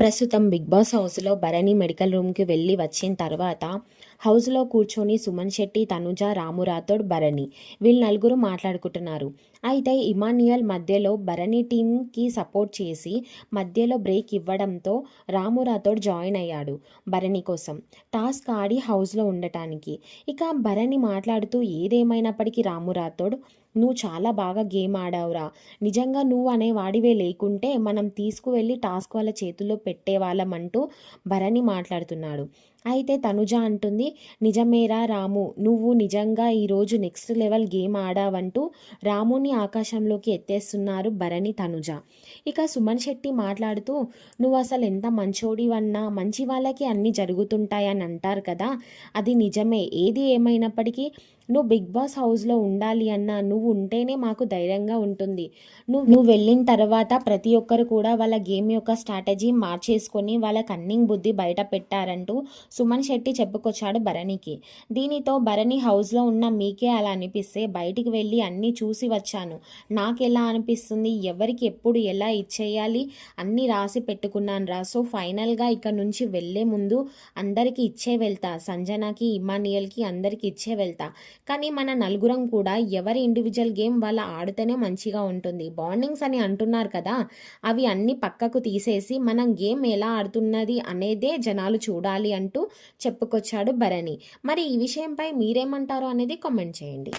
ప్రస్తుతం 'big boss' హౌస్‌లో Bharani medical రూమ్‌కి వెళ్ళి వచ్చిన తర్వాత హౌస్‌లో కూర్చొని సుమన్ శెట్టి, తనుజ, రాము రాథోడ్, భరణి వీళ్ళు నలుగురు మాట్లాడుకుంటున్నారు. అయితే ఇమాన్యుయల్ మధ్యలో భరణి టీమ్‌కి సపోర్ట్ చేసి మధ్యలో బ్రేక్ ఇవ్వడంతో రాము రాథోడ్ జాయిన్ అయ్యాడు భరణి కోసం టాస్క్ ఆడి హౌస్‌లో ఉండటానికి. ఇక భరణి మాట్లాడుతూ ఏదేమైనప్పటికీ రాము రాథోడ్, నువ్వు చాలా బాగా గేమ్ ఆడావురా, నిజంగా నువ్వు అనేవాడివే లేకుంటే మనం తీసుకువెళ్ళి టాస్క్ వాళ్ళ చేతుల్లో పెట్టేవాళ్ళమంటూ భరణి మాట్లాడుతున్నాడు. అయితే తనుజ అంటుంది, నిజమేరా రాము, నువ్వు నిజంగా ఈరోజు నెక్స్ట్ లెవెల్ గేమ్ ఆడావంటూ రాముని ఆకాశంలోకి ఎత్తేస్తున్నారు భరణి, తనుజ. ఇక సుమన్ శెట్టి మాట్లాడుతూ, నువ్వు అసలు ఎంత మంచోడివన్నా మంచి వాళ్ళకి అన్నీ జరుగుతుంటాయని అంటారు కదా, అది నిజమే. ఏది ఏమైనప్పటికీ నువ్వు 'బిగ్ బాస్' హౌస్‌లో ఉండాలి అన్నా నువ్వు ఉంటేనే మాకు ధైర్యంగా ఉంటుంది. నువ్వు వెళ్ళిన తర్వాత ప్రతి ఒక్కరు కూడా వాళ్ళ గేమ్ యొక్క స్ట్రాటజీ మార్చేసుకొని వాళ్ళ కన్నింగ్ బుద్ధి బయట పెట్టారంటూ సుమన్ శెట్టి చెప్పుకొచ్చాడు భరణికి. దీనితో భరణి, హౌస్‌లో ఉన్న మీకే అలా అనిపిస్తే బయటికి వెళ్ళి అన్నీ చూసి వచ్చాను, నాకెలా అనిపిస్తుంది, ఎవరికి ఎప్పుడు ఎలా ఇచ్చేయాలి అన్నీ రాసి పెట్టుకున్నాను రా. సో ఫైనల్గా ఇక్కడ నుంచి వెళ్ళే ముందు అందరికీ ఇచ్చే వెళ్తా, సంజనాకి, ఇమానియల్కి అందరికీ ఇచ్చే వెళ్తా. కానీ మన నలుగురం కూడా ఎవరి ఇండివిజువల్ గేమ్ వాళ్ళ ఆడితేనే మంచిగా ఉంటుంది. బాండింగ్స్ అని అంటున్నారు కదా, అవి అన్నీ పక్కకు తీసేసి మనం గేమ్ ఎలా ఆడుతున్నది అనేదే జనాలు చూడాలి అంటూ చెప్పుకొచ్చాడు భరణి. మరి ఈ విషయంపై మీరేమంటారో అనేది కామెంట్ చేయండి.